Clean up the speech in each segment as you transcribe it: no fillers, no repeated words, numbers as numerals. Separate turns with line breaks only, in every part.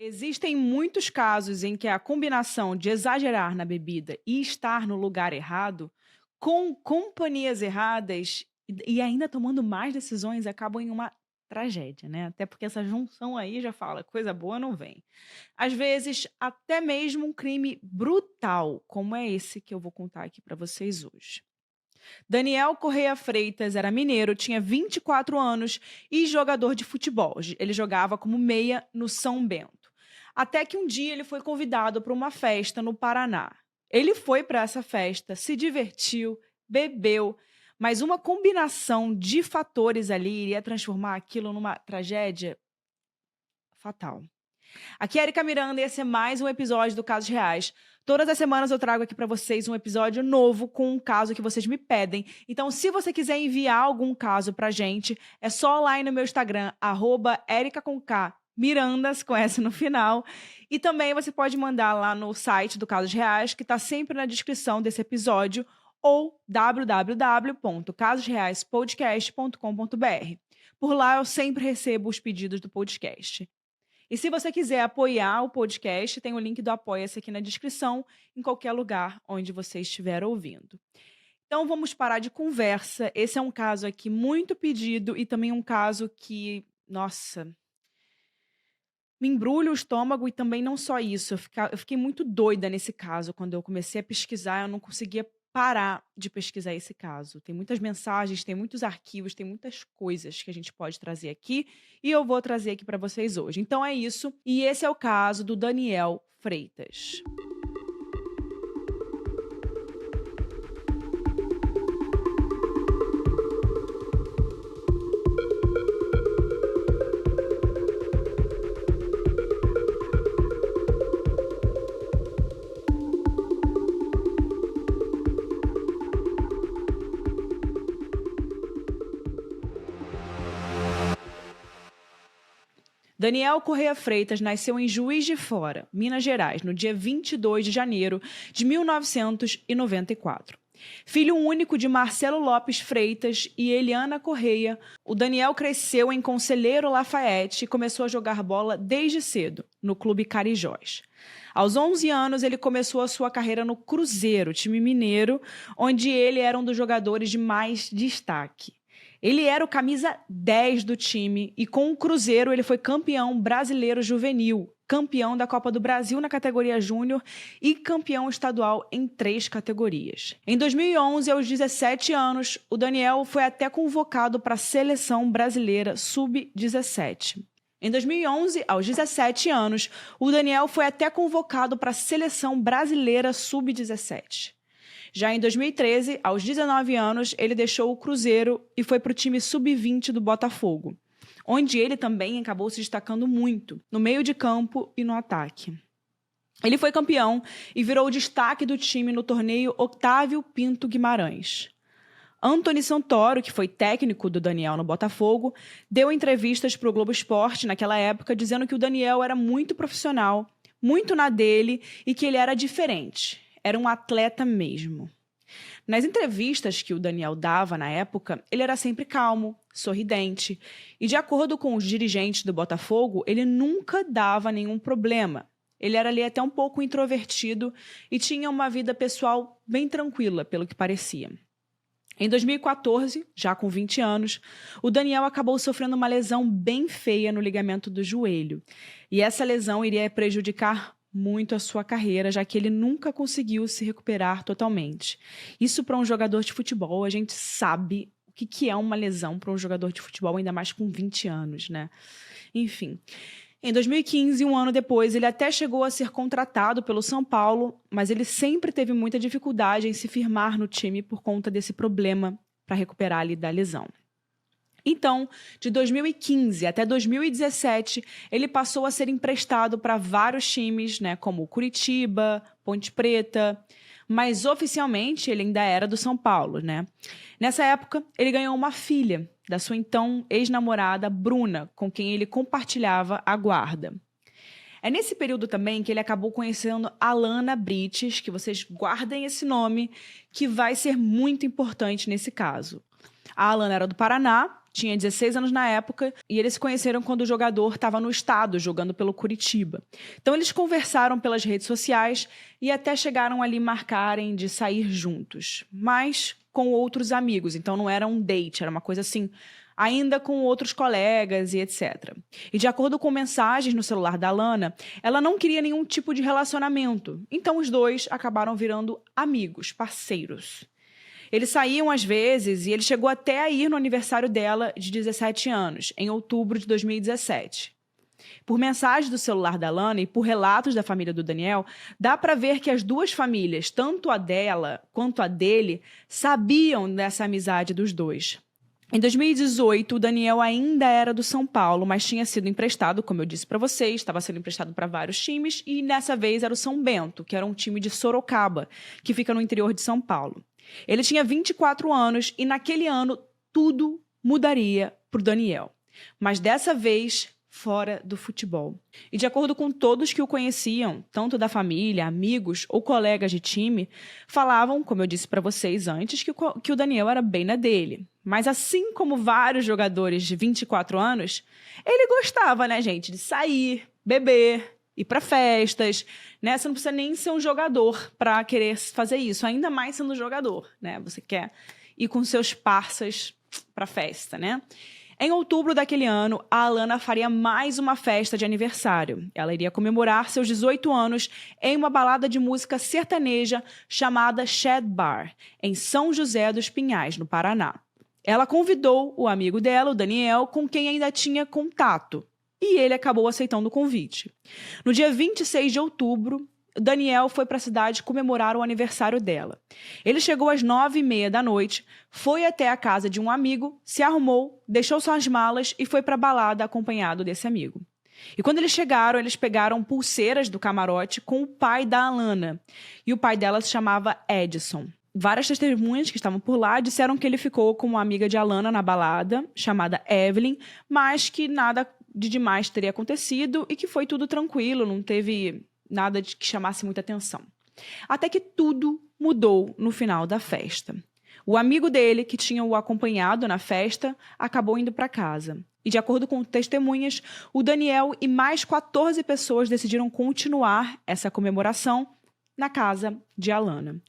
Existem muitos casos em que a combinação de exagerar na bebida e estar no lugar errado, com companhias erradas e ainda tomando más decisões, acabam em uma tragédia, né? Até porque essa junção aí já fala, coisa boa não vem. Às vezes, até mesmo um crime brutal, como é esse que eu vou contar aqui para vocês hoje. Daniel Correia Freitas era mineiro, tinha 24 anos e jogador de futebol. Ele jogava como meia no São Bento. Até que um dia ele foi convidado para uma festa no Paraná. Ele foi para essa festa, se divertiu, bebeu, mas uma combinação de fatores ali iria transformar aquilo numa tragédia fatal. Aqui é Erika Miranda e esse é mais um episódio do Casos Reais. Todas as semanas eu trago aqui para vocês um episódio novo com um caso que vocês me pedem. Então, se você quiser enviar algum caso pra gente, é só lá no meu Instagram, @erica_mirandas, com S no final. E também você pode mandar lá no site do Casos Reais, que está sempre na descrição desse episódio, ou www.casosreaispodcast.com.br. Por lá eu sempre recebo os pedidos do podcast. E se você quiser apoiar o podcast, tem o link do Apoia-se aqui na descrição, em qualquer lugar onde você estiver ouvindo. Então vamos parar de conversa. Esse é um caso aqui muito pedido e também um caso que, nossa, me embrulha o estômago e também não só isso. Eu fiquei muito doida nesse caso. Quando eu comecei a pesquisar, eu não conseguia parar de pesquisar esse caso. Tem muitas mensagens, tem muitos arquivos, tem muitas coisas que a gente pode trazer aqui e eu vou trazer aqui para vocês hoje. Então é isso. E esse é o caso do Daniel Freitas. Daniel Correia Freitas nasceu em Juiz de Fora, Minas Gerais, no dia 22 de janeiro de 1994. Filho único de Marcelo Lopes Freitas e Eliana Correia, o Daniel cresceu em Conselheiro Lafayette e começou a jogar bola desde cedo, no Clube Carijós. Aos 11 anos, ele começou a sua carreira no Cruzeiro, time mineiro, onde ele era um dos jogadores de mais destaque. Ele era o camisa 10 do time e com o Cruzeiro ele foi campeão brasileiro juvenil, campeão da Copa do Brasil na categoria júnior e campeão estadual em 3 categorias. Em 2011, aos 17 anos, o Daniel foi até convocado para a seleção brasileira sub-17. Em 2011, aos 17 anos, o Daniel foi até convocado para a seleção brasileira sub-17. Já em 2013, aos 19 anos, ele deixou o Cruzeiro e foi para o time sub-20 do Botafogo, onde ele também acabou se destacando muito, no meio de campo e no ataque. Ele foi campeão e virou o destaque do time no torneio Otávio Pinto Guimarães. Antony Santoro, que foi técnico do Daniel no Botafogo, deu entrevistas para o Globo Esporte naquela época, dizendo que o Daniel era muito profissional, muito na dele e que ele era diferente. Era um atleta mesmo. Nas entrevistas que o Daniel dava na época, ele era sempre calmo, sorridente. E de acordo com os dirigentes do Botafogo, ele nunca dava nenhum problema. Ele era ali até um pouco introvertido e tinha uma vida pessoal bem tranquila, pelo que parecia. Em 2014, já com 20 anos, o Daniel acabou sofrendo uma lesão bem feia no ligamento do joelho. E essa lesão iria prejudicar muito a sua carreira, já que ele nunca conseguiu se recuperar totalmente. Isso para um jogador de futebol, a gente sabe o que é uma lesão para um jogador de futebol, ainda mais com 20 anos, né? Enfim, em 2015, um ano depois, ele até chegou a ser contratado pelo São Paulo, mas ele sempre teve muita dificuldade em se firmar no time por conta desse problema para recuperar ali da lesão. Então, de 2015 até 2017, ele passou a ser emprestado para vários times, né, como Curitiba, Ponte Preta, mas oficialmente ele ainda era do São Paulo, né? Nessa época, ele ganhou uma filha da sua então ex-namorada Bruna, com quem ele compartilhava a guarda. É nesse período também que ele acabou conhecendo Alana Brites, que vocês guardem esse nome, que vai ser muito importante nesse caso. A Alana era do Paraná tinha 16 anos na época e eles se conheceram quando o jogador estava no estado, jogando pelo Curitiba. Então eles conversaram pelas redes sociais e até chegaram ali marcarem de sair juntos, mas com outros amigos. Então não era um date, era uma coisa assim, ainda com outros colegas e etc. E de acordo com mensagens no celular da Alana, ela não queria nenhum tipo de relacionamento. Então os dois acabaram virando amigos, parceiros. Eles saíam às vezes e ele chegou até a ir no aniversário dela de 17 anos, em outubro de 2017. Por mensagens do celular da Alana e por relatos da família do Daniel, dá para ver que as duas famílias, tanto a dela quanto a dele, sabiam dessa amizade dos dois. Em 2018, o Daniel ainda era do São Paulo, mas tinha sido emprestado, como eu disse para vocês, estava sendo emprestado para vários times, e dessa vez era o São Bento, que era um time de Sorocaba, que fica no interior de São Paulo. Ele tinha 24 anos e naquele ano tudo mudaria para o Daniel. Mas dessa vez fora do futebol. E de acordo com todos que o conheciam, tanto da família, amigos ou colegas de time, falavam, como eu disse para vocês antes, que o Daniel era bem na dele. Mas assim como vários jogadores de 24 anos, ele gostava, né, gente, de sair, beber, ir para festas, né? Você não precisa nem ser um jogador para querer fazer isso, ainda mais sendo jogador, né? Você quer ir com seus parceiros para festa, né? Em outubro daquele ano, a Alana faria mais uma festa de aniversário. Ela iria comemorar seus 18 anos em uma balada de música sertaneja chamada Shed Bar, em São José dos Pinhais, no Paraná. Ela convidou o amigo dela, o Daniel, com quem ainda tinha contato, e ele acabou aceitando o convite. No dia 26 de outubro, Daniel foi para a cidade comemorar o aniversário dela. Ele chegou às 9h30 da noite, foi até a casa de um amigo, se arrumou, deixou suas malas e foi para a balada acompanhado desse amigo. E quando eles chegaram, eles pegaram pulseiras do camarote com o pai da Alana. E o pai dela se chamava Edson. Várias testemunhas que estavam por lá disseram que ele ficou com uma amiga de Alana na balada, chamada Evelyn, mas que nada de demais teria acontecido e que foi tudo tranquilo, não teve nada que chamasse muita atenção. Até que tudo mudou no final da festa. O amigo dele, que tinha o acompanhado na festa, acabou indo para casa. E, de acordo com testemunhas, o Daniel e mais 14 pessoas decidiram continuar essa comemoração na casa de Alana.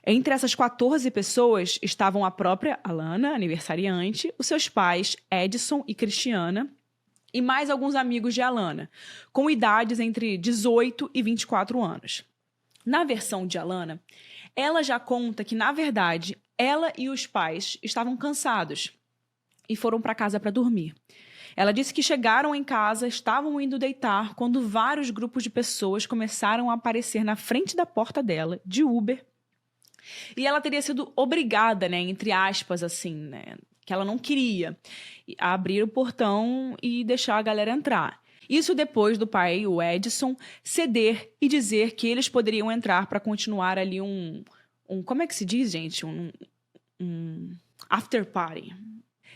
Entre essas 14 pessoas estavam a própria Alana, aniversariante, os seus pais, Edson e Cristiana, e mais alguns amigos de Alana, com idades entre 18 e 24 anos. Na versão de Alana, ela já conta que, na verdade, ela e os pais estavam cansados e foram para casa para dormir. Ela disse que chegaram em casa, estavam indo deitar, quando vários grupos de pessoas começaram a aparecer na frente da porta dela, de Uber. E ela teria sido obrigada, né, entre aspas, assim, né, que ela não queria abrir o portão e deixar a galera entrar. Isso depois do pai, o Edson, ceder e dizer que eles poderiam entrar para continuar ali como é que se diz, gente? Um after party.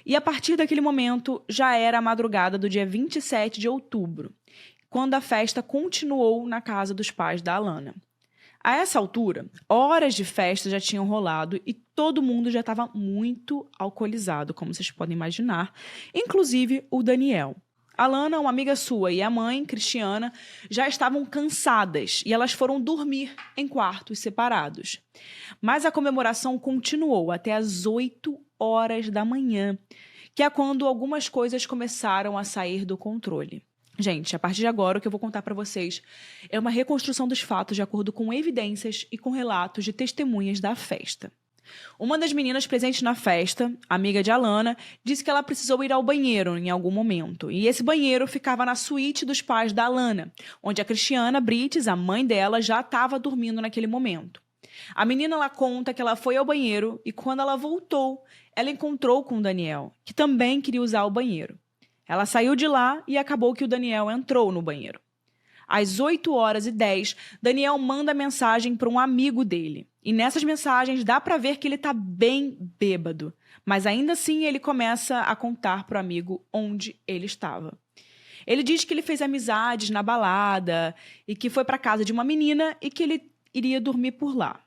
E a partir daquele momento, já era a madrugada do dia 27 de outubro, quando a festa continuou na casa dos pais da Alana. A essa altura, horas de festa já tinham rolado e todo mundo já estava muito alcoolizado, como vocês podem imaginar, inclusive o Daniel. A Alana, uma amiga sua, e a mãe, Cristiana, já estavam cansadas e elas foram dormir em quartos separados. Mas a comemoração continuou até as 8 horas da manhã, que é quando algumas coisas começaram a sair do controle. Gente, a partir de agora, o que eu vou contar para vocês é uma reconstrução dos fatos de acordo com evidências e com relatos de testemunhas da festa. Uma das meninas presentes na festa, amiga de Alana, disse que ela precisou ir ao banheiro em algum momento. E esse banheiro ficava na suíte dos pais da Alana, onde a Cristiana Brites, a mãe dela, já estava dormindo naquele momento. A menina ela conta que ela foi ao banheiro e quando ela voltou, ela encontrou com o Daniel, que também queria usar o banheiro. Ela saiu de lá e acabou que o Daniel entrou no banheiro. Às 8h10, Daniel manda mensagem para um amigo dele. E nessas mensagens dá para ver que ele está bem bêbado. Mas ainda assim ele começa a contar para o amigo onde ele estava. Ele diz que ele fez amizades na balada e que foi para casa de uma menina e que ele iria dormir por lá.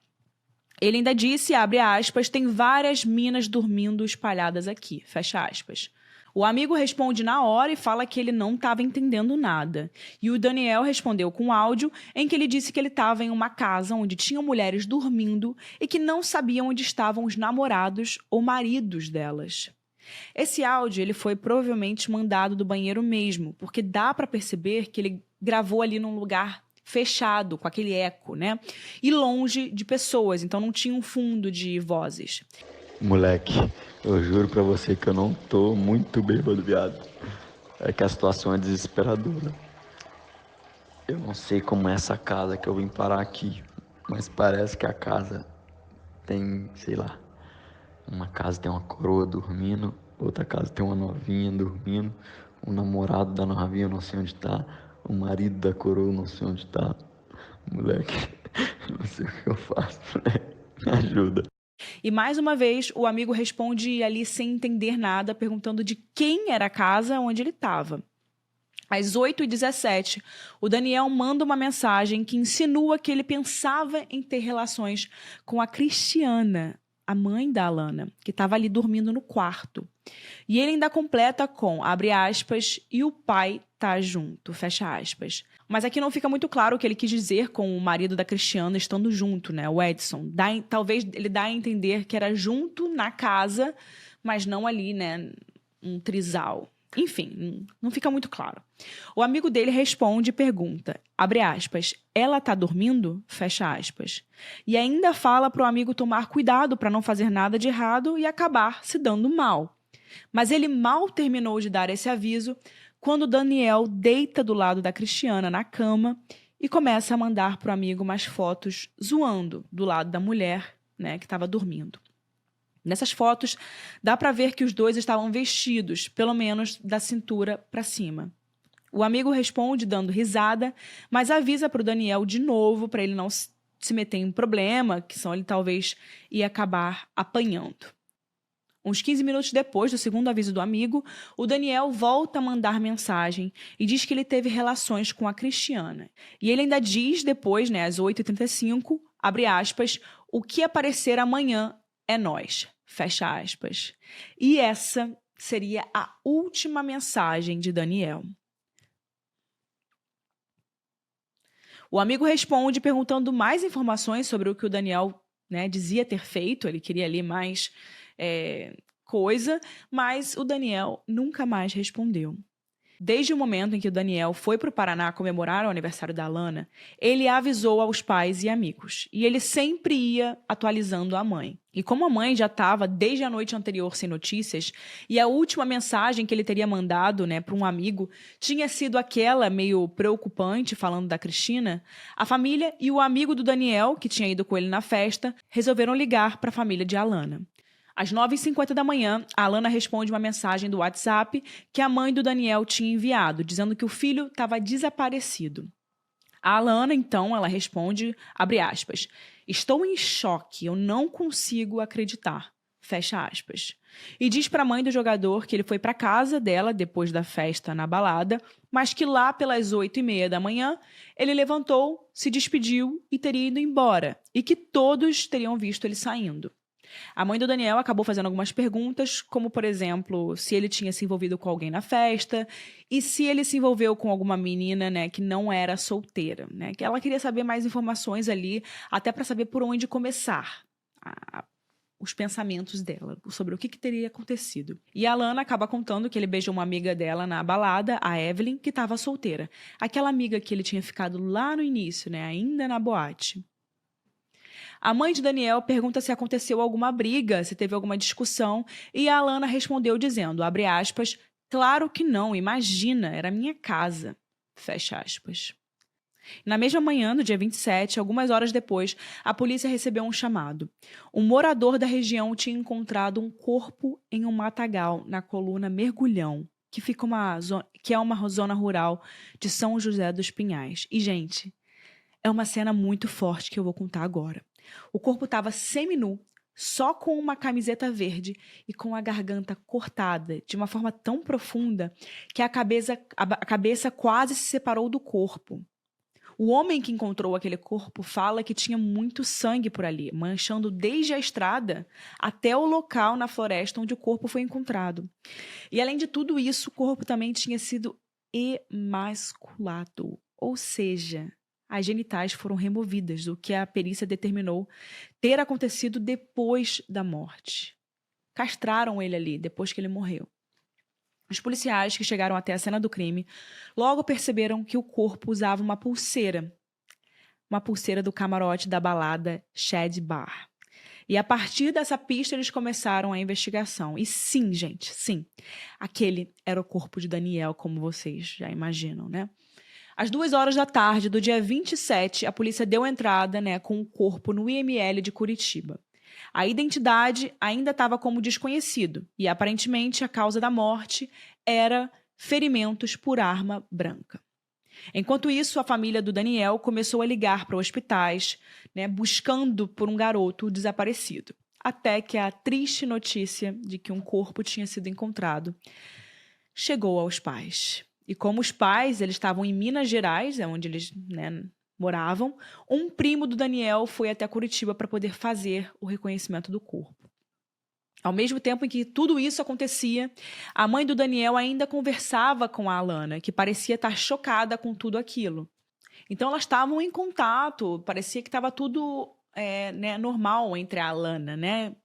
Ele ainda disse, abre aspas, tem várias minas dormindo espalhadas aqui, fecha aspas. O amigo responde na hora e fala que ele não estava entendendo nada. E o Daniel respondeu com áudio em que ele disse que ele estava em uma casa onde tinham mulheres dormindo e que não sabiam onde estavam os namorados ou maridos delas. Esse áudio ele foi provavelmente mandado do banheiro mesmo, porque dá para perceber que ele gravou ali num lugar fechado, com aquele eco, né? E longe de pessoas, então não tinha um fundo de vozes.
Moleque, eu juro pra você que eu não tô muito bêbado, viado. É que a situação é desesperadora. Eu não sei como é essa casa que eu vim parar aqui, mas parece que a casa tem, sei lá, uma casa tem uma coroa dormindo, outra casa tem uma novinha dormindo, o namorado da novinha eu não sei onde tá, o marido da coroa eu não sei onde tá. Moleque, eu não sei o que eu faço, moleque. Me ajuda.
E mais uma vez, o amigo responde ali sem entender nada, perguntando de quem era a casa onde ele estava. Às 8h17, o Daniel manda uma mensagem que insinua que ele pensava em ter relações com a Cristiana, a mãe da Alana, que estava ali dormindo no quarto. E ele ainda completa com, abre aspas, e o pai tá junto, fecha aspas. Mas aqui não fica muito claro o que ele quis dizer com o marido da Cristiana estando junto, né, o Edson. Talvez ele dá a entender que era junto na casa, mas não ali, né, um trisal. Enfim, não fica muito claro. O amigo dele responde e pergunta, abre aspas, ela tá dormindo? Fecha aspas. E ainda fala pro amigo tomar cuidado para não fazer nada de errado e acabar se dando mal. Mas ele mal terminou de dar esse aviso quando Daniel deita do lado da Cristiana na cama e começa a mandar pro amigo umas fotos zoando do lado da mulher, né, que estava dormindo. Nessas fotos, dá para ver que os dois estavam vestidos, pelo menos da cintura para cima. O amigo responde dando risada, mas avisa para o Daniel de novo para ele não se meter em problema, que senão ele talvez ia acabar apanhando. Uns 15 minutos depois do segundo aviso do amigo, o Daniel volta a mandar mensagem e diz que ele teve relações com a Cristiana. E ele ainda diz depois, né, às 8h35, abre aspas, o que aparecer amanhã é nós, fecha aspas. E essa seria a última mensagem de Daniel. O amigo responde perguntando mais informações sobre o que o Daniel, né, dizia ter feito, ele queria ali mais coisa, mas o Daniel nunca mais respondeu. Desde o momento em que o Daniel foi para o Paraná comemorar o aniversário da Alana, ele avisou aos pais e amigos. E ele sempre ia atualizando a mãe. E como a mãe já estava desde a noite anterior sem notícias, e a última mensagem que ele teria mandado, né, para um amigo tinha sido aquela meio preocupante, falando da Cristina, a família e o amigo do Daniel, que tinha ido com ele na festa, resolveram ligar para a família de Alana. Às 9h50 da manhã, a Alana responde uma mensagem do WhatsApp que a mãe do Daniel tinha enviado, dizendo que o filho estava desaparecido. A Alana, então, ela responde, abre aspas, estou em choque, eu não consigo acreditar, fecha aspas. E diz para a mãe do jogador que ele foi para casa dela depois da festa na balada, mas que lá pelas 8h30 da manhã, ele levantou, se despediu e teria ido embora, e que todos teriam visto ele saindo. A mãe do Daniel acabou fazendo algumas perguntas, como, por exemplo, se ele tinha se envolvido com alguém na festa e se ele se envolveu com alguma menina, né, que não era solteira, né? Que ela queria saber mais informações ali, até para saber por onde começar os pensamentos dela, sobre o que teria acontecido. E a Alana acaba contando que ele beijou uma amiga dela na balada, a Evelyn, que estava solteira. Aquela amiga que ele tinha ficado lá no início, né, ainda na boate. A mãe de Daniel pergunta se aconteceu alguma briga, se teve alguma discussão, e a Alana respondeu dizendo, abre aspas, claro que não, imagina, era minha casa, fecha aspas. Na mesma manhã, no dia 27, algumas horas depois, a polícia recebeu um chamado. Um morador da região tinha encontrado um corpo em um matagal na coluna Mergulhão, que é uma zona rural de São José dos Pinhais. E, gente, é uma cena muito forte que eu vou contar agora. O corpo estava seminu, só com uma camiseta verde e com a garganta cortada de uma forma tão profunda que a cabeça quase se separou do corpo. O homem que encontrou aquele corpo fala que tinha muito sangue por ali, manchando desde a estrada até o local na floresta onde o corpo foi encontrado. E além de tudo isso, o corpo também tinha sido emasculado, ou seja, as genitais foram removidas, o que a perícia determinou ter acontecido depois da morte. Castraram ele ali, depois que ele morreu. Os policiais que chegaram até a cena do crime logo perceberam que o corpo usava uma pulseira do camarote da balada Shad Bar. E a partir dessa pista eles começaram a investigação. E sim, gente, sim, aquele era o corpo de Daniel, como vocês já imaginam, né? Às 2 horas da tarde do dia 27, a polícia deu entrada, né, com o corpo no IML de Curitiba. A identidade ainda estava como desconhecido e, aparentemente, a causa da morte era ferimentos por arma branca. Enquanto isso, a família do Daniel começou a ligar para hospitais, né, buscando por um garoto desaparecido, até que a triste notícia de que um corpo tinha sido encontrado chegou aos pais. E como os pais eles estavam em Minas Gerais, onde eles, né, moravam, um primo do Daniel foi até Curitiba para poder fazer o reconhecimento do corpo. Ao mesmo tempo em que tudo isso acontecia, a mãe do Daniel ainda conversava com a Alana, que parecia estar chocada com tudo aquilo. Então elas estavam em contato, parecia que estava tudo né, normal entre a Alana, né?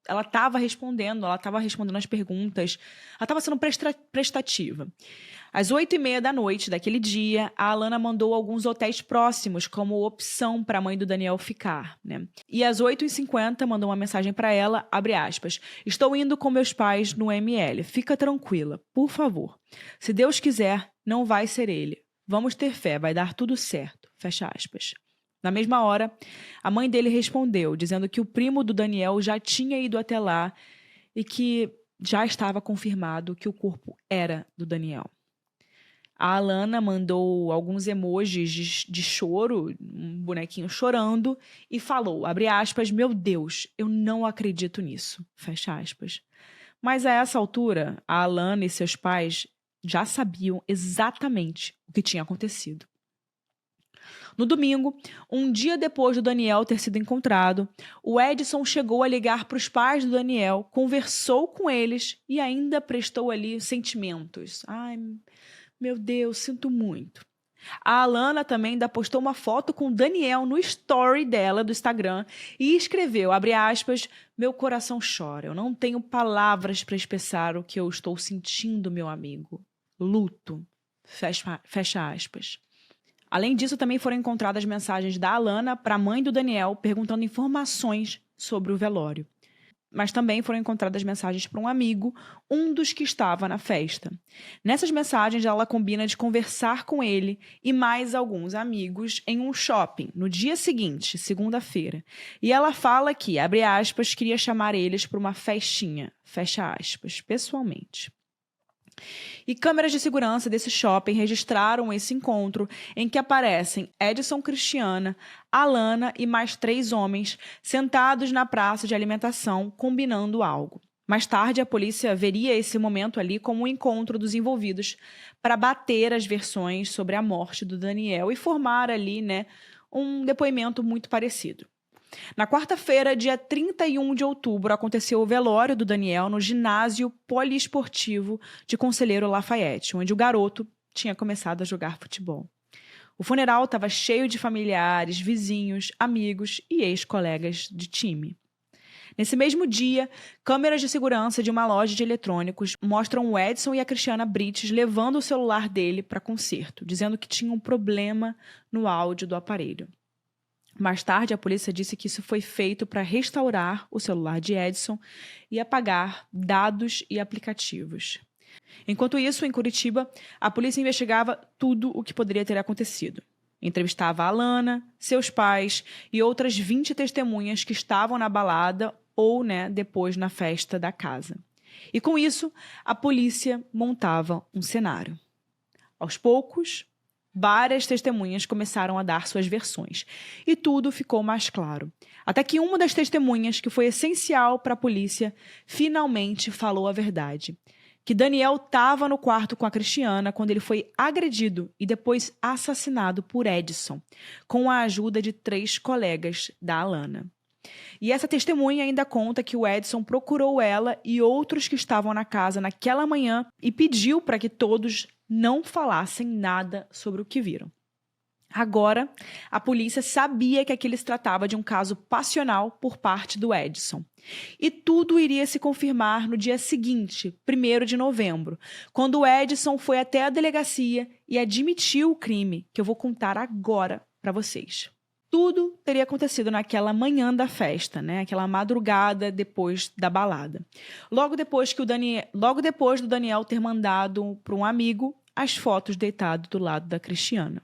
Ela estava respondendo as perguntas, ela estava sendo prestativa. Às 8h30 da noite daquele dia, a Alana mandou alguns hotéis próximos como opção para a mãe do Daniel ficar, né? E às 8h50 mandou uma mensagem para ela, abre aspas, estou indo com meus pais no ML, fica tranquila, por favor. Se Deus quiser, não vai ser ele. Vamos ter fé, vai dar tudo certo, fecha aspas. Na mesma hora, a mãe dele respondeu, dizendo que o primo do Daniel já tinha ido até lá e que já estava confirmado que o corpo era do Daniel. A Alana mandou alguns emojis de choro, um bonequinho chorando, e falou, abre aspas, meu Deus, eu não acredito nisso, fecha aspas. Mas a essa altura, a Alana e seus pais já sabiam exatamente o que tinha acontecido. No domingo, um dia depois do Daniel ter sido encontrado, o Edson chegou a ligar para os pais do Daniel, conversou com eles e ainda prestou ali sentimentos. Ai, meu Deus, sinto muito. A Alana também ainda postou uma foto com o Daniel no story dela do Instagram e escreveu, abre aspas, meu coração chora, eu não tenho palavras para expressar o que eu estou sentindo, meu amigo. Luto, fecha aspas. Além disso, também foram encontradas mensagens da Alana para a mãe do Daniel perguntando informações sobre o velório. Mas também foram encontradas mensagens para um amigo, um dos que estava na festa. Nessas mensagens, ela combina de conversar com ele e mais alguns amigos em um shopping, no dia seguinte, segunda-feira. E ela fala que, abre aspas, queria chamar eles para uma festinha, fecha aspas, pessoalmente. E câmeras de segurança desse shopping registraram esse encontro em que aparecem Edson Cristiana, Alana e mais 3 homens sentados na praça de alimentação combinando algo. Mais tarde, a polícia veria esse momento ali como um encontro dos envolvidos para bater as versões sobre a morte do Daniel e formar ali, né, um depoimento muito parecido. Na quarta-feira, dia 31 de outubro, aconteceu o velório do Daniel no ginásio poliesportivo de Conselheiro Lafayette, onde o garoto tinha começado a jogar futebol. O funeral estava cheio de familiares, vizinhos, amigos e ex-colegas de time. Nesse mesmo dia, câmeras de segurança de uma loja de eletrônicos mostram o Edson e a Cristiana Brites levando o celular dele para conserto, dizendo que tinha um problema no áudio do aparelho. Mais tarde, a polícia disse que isso foi feito para restaurar o celular de Edson e apagar dados e aplicativos. Enquanto isso, em Curitiba, a polícia investigava tudo o que poderia ter acontecido. Entrevistava a Alana, seus pais e outras 20 testemunhas que estavam na balada ou, depois na festa da casa. E com isso, a polícia montava um cenário. Aos poucos, várias testemunhas começaram a dar suas versões. E tudo ficou mais claro. Até que uma das testemunhas, que foi essencial para a polícia, finalmente falou a verdade. que Daniel estava no quarto com a Cristiana quando ele foi agredido e depois assassinado por Edson, com a ajuda de 3 colegas da Alana. E essa testemunha ainda conta que o Edson procurou ela e outros que estavam na casa naquela manhã e pediu para que todos não falassem nada sobre o que viram. Agora, a polícia sabia que aquele se tratava de um caso passional por parte do Edson. E tudo iria se confirmar no dia seguinte, 1º de novembro, quando o Edson foi até a delegacia e admitiu o crime, que eu vou contar agora para vocês. Tudo teria acontecido naquela manhã da festa, né? Aquela madrugada depois da balada. Logo depois do Daniel ter mandado para um amigo as fotos deitado do lado da Cristiana.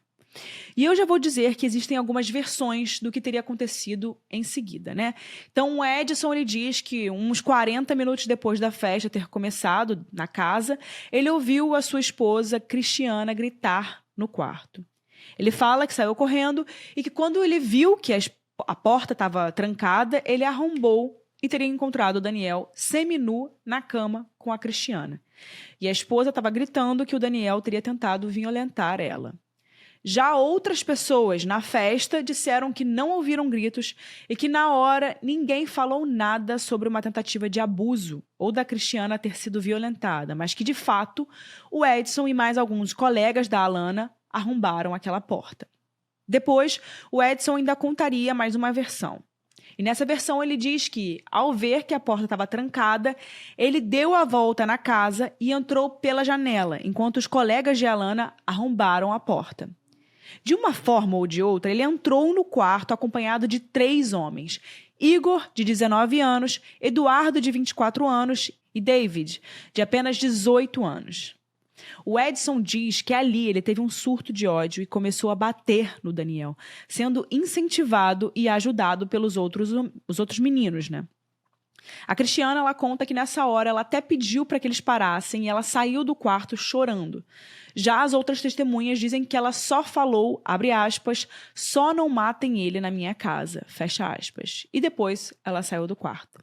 E eu já vou dizer que existem algumas versões do que teria acontecido em seguida, né? Então, o Edson, ele diz que uns 40 minutos depois da festa ter começado na casa, ele ouviu a sua esposa, Cristiana, gritar no quarto. Ele fala que saiu correndo e que quando ele viu que a porta estava trancada, ele arrombou e teria encontrado o Daniel seminu na cama com a Cristiana. E a esposa estava gritando que o Daniel teria tentado violentar ela. Já outras pessoas na festa disseram que não ouviram gritos e que na hora ninguém falou nada sobre uma tentativa de abuso ou da Cristiana ter sido violentada, mas que de fato o Edson e mais alguns colegas da Alana arrombaram aquela porta. Depois, o Edson ainda contaria mais uma versão. E nessa versão ele diz que, ao ver que a porta estava trancada, ele deu a volta na casa e entrou pela janela, enquanto os colegas de Alana arrombaram a porta. De uma forma ou de outra, ele entrou no quarto acompanhado de 3 homens. Igor, de 19 anos, Eduardo, de 24 anos e David, de apenas 18 anos. O Edson diz que ali ele teve um surto de ódio e começou a bater no Daniel, sendo incentivado e ajudado pelos outros meninos, né? A Cristiana, ela conta que nessa hora ela até pediu para que eles parassem e ela saiu do quarto chorando. Já as outras testemunhas dizem que ela só falou, abre aspas, só não matem ele na minha casa, fecha aspas. E depois ela saiu do quarto.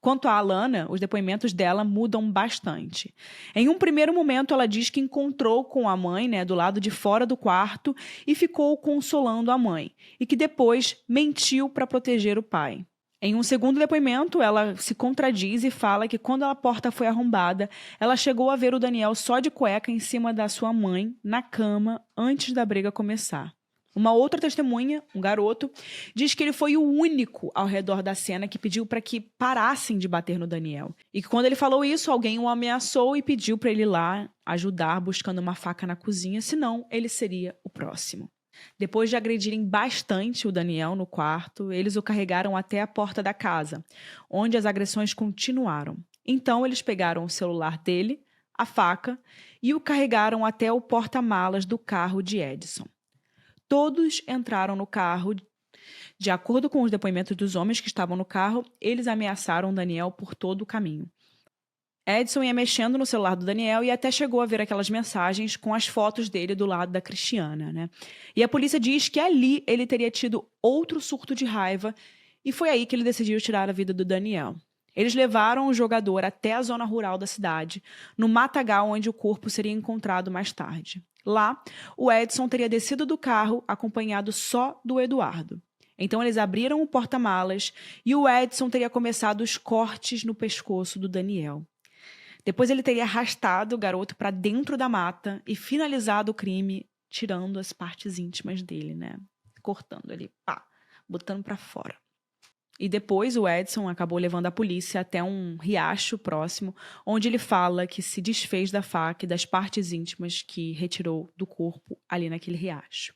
Quanto a Alana, os depoimentos dela mudam bastante. Em um primeiro momento, ela diz que encontrou com a mãe, né, do lado de fora do quarto e ficou consolando a mãe. E que depois mentiu para proteger o pai. Em um segundo depoimento, ela se contradiz e fala que quando a porta foi arrombada, ela chegou a ver o Daniel só de cueca em cima da sua mãe, na cama, antes da briga começar. Uma outra testemunha, um garoto, diz que ele foi o único ao redor da cena que pediu para que parassem de bater no Daniel. E que quando ele falou isso, alguém o ameaçou e pediu para ele ir lá ajudar buscando uma faca na cozinha, senão ele seria o próximo. Depois de agredirem bastante o Daniel no quarto, eles o carregaram até a porta da casa, onde as agressões continuaram. Então, eles pegaram o celular dele, a faca, e o carregaram até o porta-malas do carro de Edson. Todos entraram no carro. De acordo com os depoimentos dos homens que estavam no carro, eles ameaçaram Daniel por todo o caminho. Edson ia mexendo no celular do Daniel e até chegou a ver aquelas mensagens com as fotos dele do lado da Cristiana, né? E a polícia diz que ali ele teria tido outro surto de raiva e foi aí que ele decidiu tirar a vida do Daniel. Eles levaram o jogador até a zona rural da cidade, no matagal onde o corpo seria encontrado mais tarde. Lá, o Edson teria descido do carro acompanhado só do Eduardo. Então, eles abriram o porta-malas e o Edson teria começado os cortes no pescoço do Daniel. Depois ele teria arrastado o garoto para dentro da mata e finalizado o crime, tirando as partes íntimas dele, né? Cortando ali, pá, botando para fora. E depois o Edson acabou levando a polícia até um riacho próximo, onde ele fala que se desfez da faca e das partes íntimas que retirou do corpo ali naquele riacho.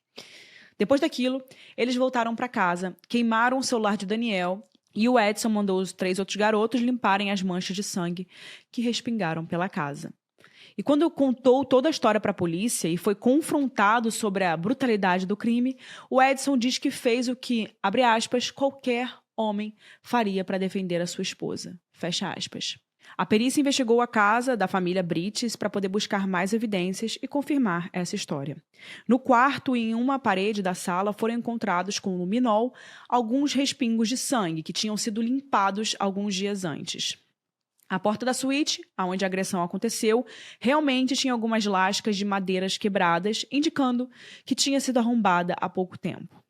Depois daquilo, eles voltaram para casa, queimaram o celular de Daniel e o Edson mandou os 3 outros garotos limparem as manchas de sangue que respingaram pela casa. E quando contou toda a história para a polícia e foi confrontado sobre a brutalidade do crime, o Edson diz que fez o que, abre aspas, qualquer homem faria para defender a sua esposa, fecha aspas. A perícia investigou a casa da família Brites para poder buscar mais evidências e confirmar essa história. No quarto e em uma parede da sala foram encontrados com luminol alguns respingos de sangue que tinham sido limpados alguns dias antes. A porta da suíte, onde a agressão aconteceu, realmente tinha algumas lascas de madeiras quebradas, indicando que tinha sido arrombada há pouco tempo.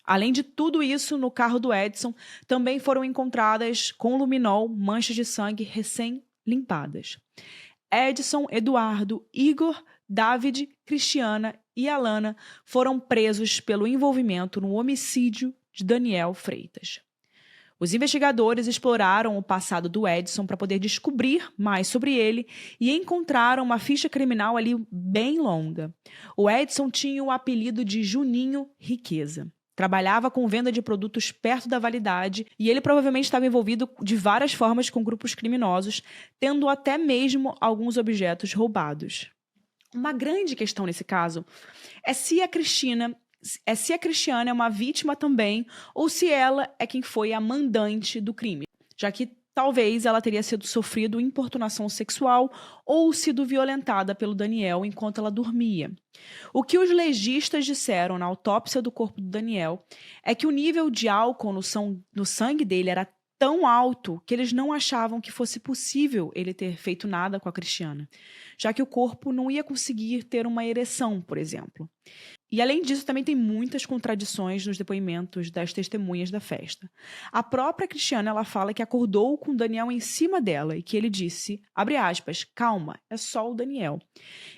Além de tudo isso, no carro do Edson também foram encontradas com luminol manchas de sangue recém-limpadas. Edson, Eduardo, Igor, David, Cristiana e Alana foram presos pelo envolvimento no homicídio de Daniel Freitas. Os investigadores exploraram o passado do Edson para poder descobrir mais sobre ele e encontraram uma ficha criminal ali bem longa. O Edson tinha o apelido de Juninho Riqueza. Trabalhava com venda de produtos perto da validade e ele provavelmente estava envolvido de várias formas com grupos criminosos, tendo até mesmo alguns objetos roubados. Uma grande questão nesse caso é se a Cristiana é uma vítima também ou se ela é quem foi a mandante do crime, já que talvez ela teria sofrido importunação sexual ou sido violentada pelo Daniel enquanto ela dormia. O que os legistas disseram na autópsia do corpo do Daniel é que o nível de álcool no sangue dele era tão alto que eles não achavam que fosse possível ele ter feito nada com a Cristiana, já que o corpo não ia conseguir ter uma ereção, por exemplo. E, além disso, também tem muitas contradições nos depoimentos das testemunhas da festa. A própria Cristiana, ela fala que acordou com o Daniel em cima dela e que ele disse, abre aspas, calma, é só o Daniel.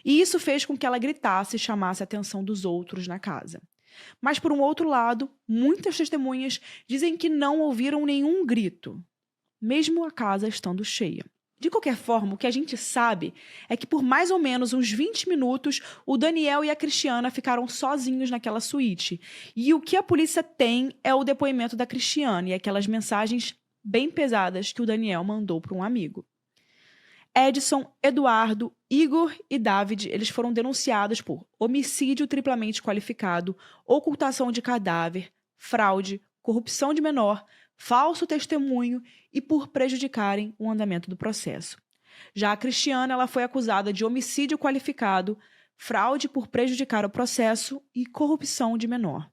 E isso fez com que ela gritasse e chamasse a atenção dos outros na casa. Mas, por um outro lado, muitas testemunhas dizem que não ouviram nenhum grito, mesmo a casa estando cheia. De qualquer forma, o que a gente sabe é que por mais ou menos uns 20 minutos, o Daniel e a Cristiana ficaram sozinhos naquela suíte. E o que a polícia tem é o depoimento da Cristiana e aquelas mensagens bem pesadas que o Daniel mandou para um amigo. Edson, Eduardo, Igor e David, eles foram denunciados por homicídio triplamente qualificado, ocultação de cadáver, fraude, corrupção de menor, falso testemunho e por prejudicarem o andamento do processo. Já a Cristiana, ela foi acusada de homicídio qualificado, fraude por prejudicar o processo e corrupção de menor.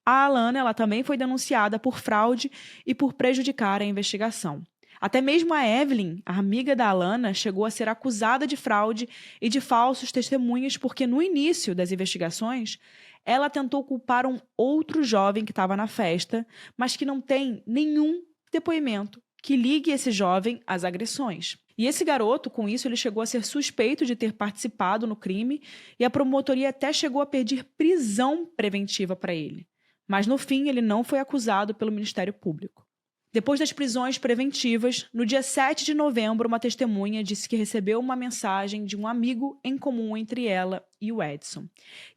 A Alana, ela também foi denunciada por fraude e por prejudicar a investigação. Até mesmo a Evelyn, a amiga da Alana, chegou a ser acusada de fraude e de falsos testemunhos porque no início das investigações ela tentou culpar um outro jovem que estava na festa, mas que não tem nenhum depoimento que ligue esse jovem às agressões. E esse garoto, com isso, ele chegou a ser suspeito de ter participado no crime e a promotoria até chegou a pedir prisão preventiva para ele. Mas, no fim, ele não foi acusado pelo Ministério Público. Depois das prisões preventivas, no dia 7 de novembro, uma testemunha disse que recebeu uma mensagem de um amigo em comum entre ela e o Edson.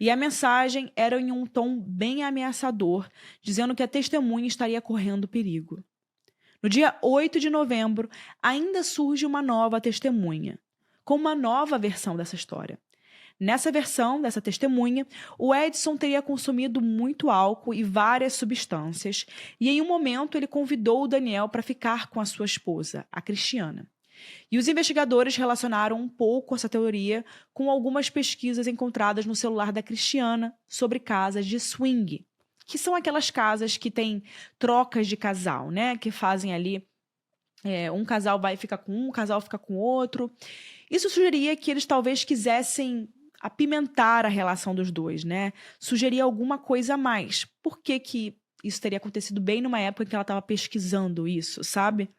E a mensagem era em um tom bem ameaçador, dizendo que a testemunha estaria correndo perigo. No dia 8 de novembro, ainda surge uma nova testemunha, com uma nova versão dessa história. Nessa versão dessa testemunha, o Edson teria consumido muito álcool e várias substâncias, e em um momento ele convidou o Daniel para ficar com a sua esposa, a Cristiana. E os investigadores relacionaram um pouco essa teoria com algumas pesquisas encontradas no celular da Cristiana sobre casas de swing, que são aquelas casas que têm trocas de casal, né? Que fazem ali, um casal vai ficar com um casal fica com outro. Isso sugeria que eles talvez quisessem apimentar a relação dos dois, né? Sugeria alguma coisa a mais. Por que que isso teria acontecido bem numa época em que ela estava pesquisando isso, sabe?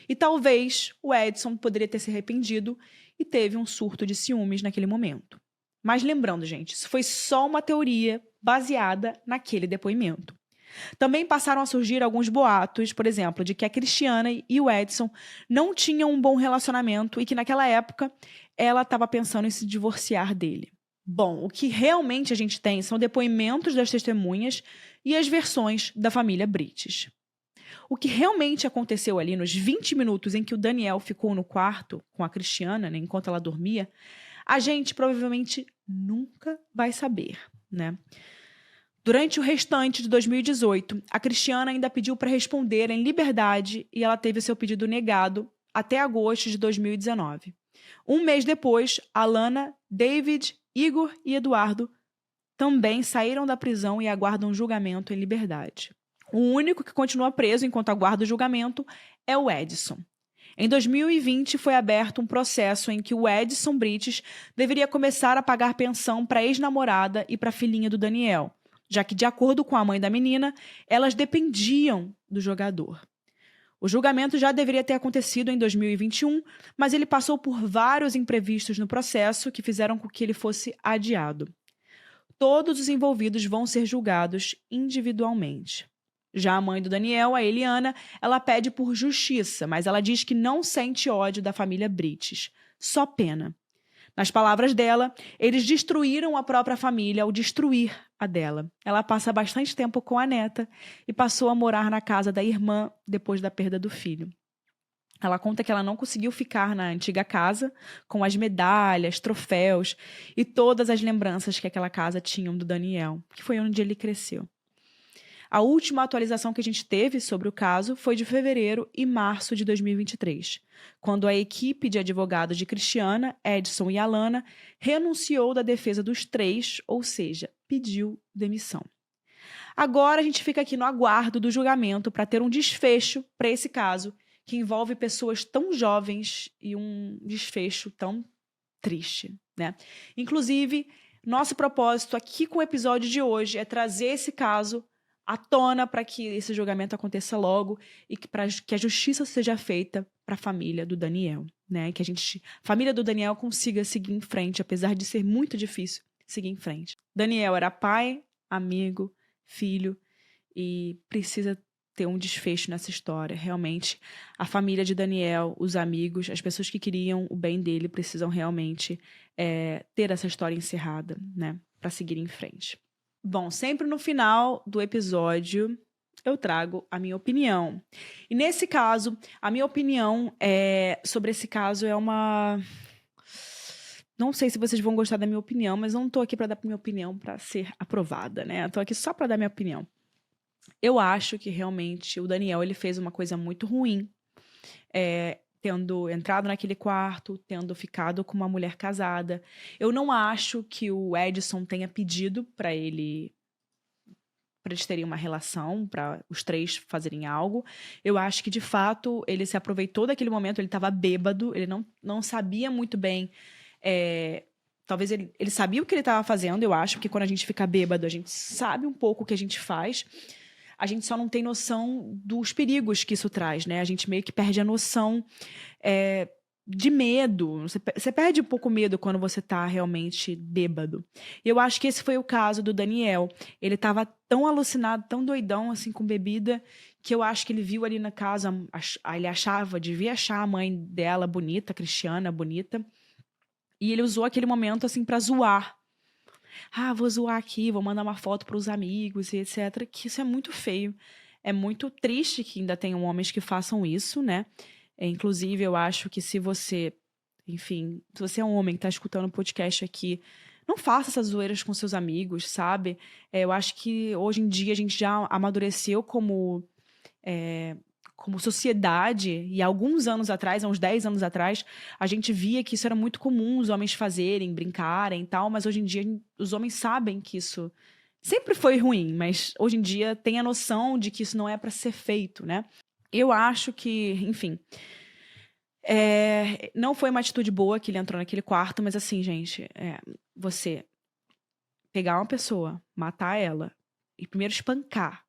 E talvez o Edson poderia ter se arrependido e teve um surto de ciúmes naquele momento. Mas lembrando, gente, isso foi só uma teoria baseada naquele depoimento. Também passaram a surgir alguns boatos, por exemplo, de que a Cristiana e o Edson não tinham um bom relacionamento e que naquela época ela estava pensando em se divorciar dele. Bom, o que realmente a gente tem são depoimentos das testemunhas e as versões da família Brites. O que realmente aconteceu ali nos 20 minutos em que o Daniel ficou no quarto com a Cristiana, né, enquanto ela dormia, a gente provavelmente nunca vai saber, né? Durante o restante de 2018, a Cristiana ainda pediu para responder em liberdade e ela teve seu pedido negado até agosto de 2019. Um mês depois, Alana, David, Igor e Eduardo também saíram da prisão e aguardam julgamento em liberdade. O único que continua preso enquanto aguarda o julgamento é o Edson. Em 2020, foi aberto um processo em que o Edson Brites deveria começar a pagar pensão para a ex-namorada e para a filhinha do Daniel, já que, de acordo com a mãe da menina, elas dependiam do jogador. O julgamento já deveria ter acontecido em 2021, mas ele passou por vários imprevistos no processo que fizeram com que ele fosse adiado. Todos os envolvidos vão ser julgados individualmente. Já a mãe do Daniel, a Eliana, ela pede por justiça, mas ela diz que não sente ódio da família Brites, só pena. Nas palavras dela, eles destruíram a própria família ao destruir a dela. Ela passa bastante tempo com a neta e passou a morar na casa da irmã depois da perda do filho. Ela conta que ela não conseguiu ficar na antiga casa com as medalhas, troféus e todas as lembranças que aquela casa tinha do Daniel, que foi onde ele cresceu. A última atualização que a gente teve sobre o caso foi de fevereiro e março de 2023, quando a equipe de advogados de Cristiana, Edson e Alana renunciou da defesa dos três, ou seja, pediu demissão. Agora a gente fica aqui no aguardo do julgamento para ter um desfecho para esse caso, que envolve pessoas tão jovens e um desfecho tão triste, né? Inclusive, nosso propósito aqui com o episódio de hoje é trazer esse caso à tona para que esse julgamento aconteça logo e que a justiça seja feita para a família do Daniel, né? Que a família do Daniel consiga seguir em frente, apesar de ser muito difícil seguir em frente. Daniel era pai, amigo, filho e precisa ter um desfecho nessa história. Realmente, a família de Daniel, os amigos, as pessoas que queriam o bem dele precisam realmente ter essa história encerrada, né? Para seguir em frente. Bom, sempre no final do episódio eu trago a minha opinião. E nesse caso, a minha opinião sobre esse caso é uma... Não sei se vocês vão gostar da minha opinião, mas eu não tô aqui para dar minha opinião para ser aprovada, né? Eu tô aqui só para dar minha opinião. Eu acho que realmente o Daniel ele fez uma coisa muito ruim, tendo entrado naquele quarto, tendo ficado com uma mulher casada. Eu não acho que o Edson tenha pedido para eles terem uma relação, para os três fazerem algo. Eu acho que, de fato, ele se aproveitou daquele momento, ele estava bêbado, ele não sabia muito bem... talvez ele sabia o que ele estava fazendo, eu acho, porque quando a gente fica bêbado, a gente sabe um pouco o que a gente faz. A gente só não tem noção dos perigos que isso traz, né? A gente meio que perde a noção de medo. Você perde um pouco o medo quando você tá realmente bêbado. E eu acho que esse foi o caso do Daniel. Ele tava tão alucinado, tão doidão, assim, com bebida, que eu acho que ele viu ali na casa, ele devia achar a mãe dela bonita, Cristiana, bonita, e ele usou aquele momento, assim, pra zoar. Vou zoar aqui, vou mandar uma foto para os amigos e etc. Que isso é muito feio. É muito triste que ainda tenham homens que façam isso, né? Inclusive, eu acho que se você é um homem que está escutando o podcast aqui, não faça essas zoeiras com seus amigos, sabe? Eu acho que hoje em dia a gente já amadureceu como sociedade, e há alguns anos atrás, há uns 10 anos atrás, a gente via que isso era muito comum os homens fazerem, brincarem e tal, mas hoje em dia os homens sabem que isso sempre foi ruim, mas hoje em dia tem a noção de que isso não é para ser feito, né? Eu acho que, enfim, não foi uma atitude boa que ele entrou naquele quarto, mas assim, gente, você pegar uma pessoa, matar ela e primeiro espancar,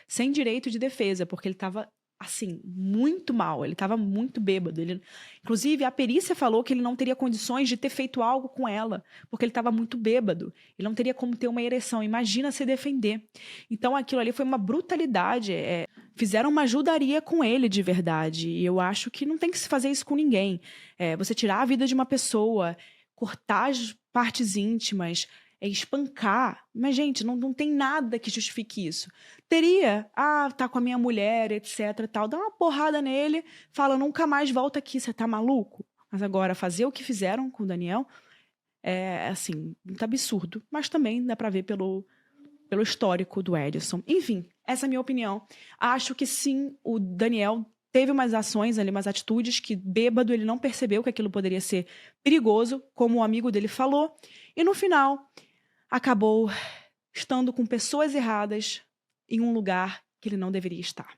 sem direito de defesa, porque ele estava, assim, muito mal, ele estava muito bêbado. Inclusive, a perícia falou que ele não teria condições de ter feito algo com ela, porque ele estava muito bêbado. Ele não teria como ter uma ereção. Imagina se defender. Então, aquilo ali foi uma brutalidade. Fizeram uma ajudaria com ele, de verdade. E eu acho que não tem que se fazer isso com ninguém. Você tirar a vida de uma pessoa, cortar as partes íntimas, espancar. Mas, gente, não tem nada que justifique isso. Teria, tá com a minha mulher, etc, tal. Dá uma porrada nele, fala, nunca mais volta aqui, você tá maluco? Mas agora, fazer o que fizeram com o Daniel assim, muito absurdo. Mas também dá pra ver pelo histórico do Edson. Enfim, essa é a minha opinião. Acho que sim, o Daniel teve umas ações ali, umas atitudes que, bêbado, ele não percebeu que aquilo poderia ser perigoso, como o amigo dele falou. E no final, acabou estando com pessoas erradas em um lugar que ele não deveria estar.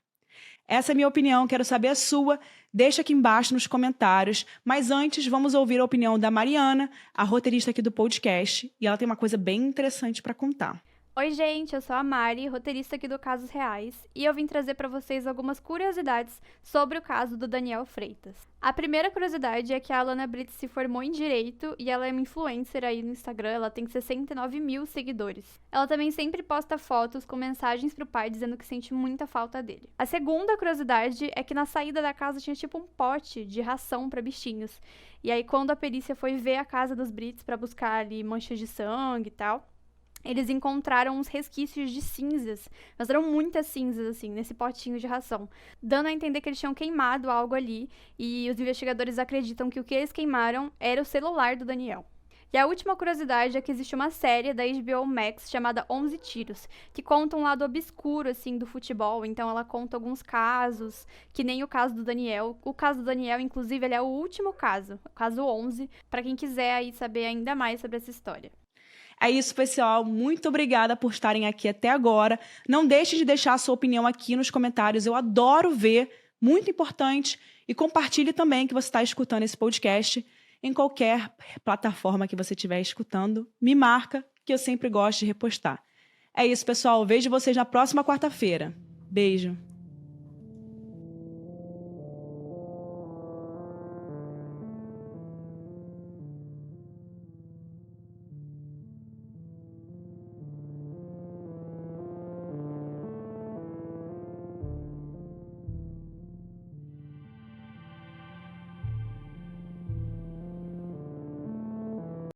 Essa é a minha opinião, quero saber a sua. Deixa aqui embaixo nos comentários. Mas antes, vamos ouvir a opinião da Mariana, a roteirista aqui do podcast. E ela tem uma coisa bem interessante para contar.
Oi, gente, eu sou a Mari, roteirista aqui do Casos Reais, e eu vim trazer para vocês algumas curiosidades sobre o caso do Daniel Freitas. A primeira curiosidade é que a Alana Brits se formou em Direito e ela é uma influencer aí no Instagram, ela tem 69 mil seguidores. Ela também sempre posta fotos com mensagens pro pai dizendo que sente muita falta dele. A segunda curiosidade é que na saída da casa tinha tipo um pote de ração para bichinhos. E aí quando a perícia foi ver a casa dos Brits para buscar ali manchas de sangue e tal, eles encontraram uns resquícios de cinzas, mas eram muitas cinzas, assim, nesse potinho de ração, dando a entender que eles tinham queimado algo ali, e os investigadores acreditam que o que eles queimaram era o celular do Daniel. E a última curiosidade é que existe uma série da HBO Max chamada 11 Tiros, que conta um lado obscuro, assim, do futebol. Então ela conta alguns casos, que nem o caso do Daniel. O caso do Daniel, inclusive, ele é o último caso, o caso 11, para quem quiser aí saber ainda mais sobre essa história.
É isso, pessoal. Muito obrigada por estarem aqui até agora. Não deixe de deixar a sua opinião aqui nos comentários. Eu adoro ver, muito importante. E compartilhe também que você está escutando esse podcast em qualquer plataforma que você estiver escutando. Me marca, que eu sempre gosto de repostar. É isso, pessoal. Vejo vocês na próxima quarta-feira. Beijo.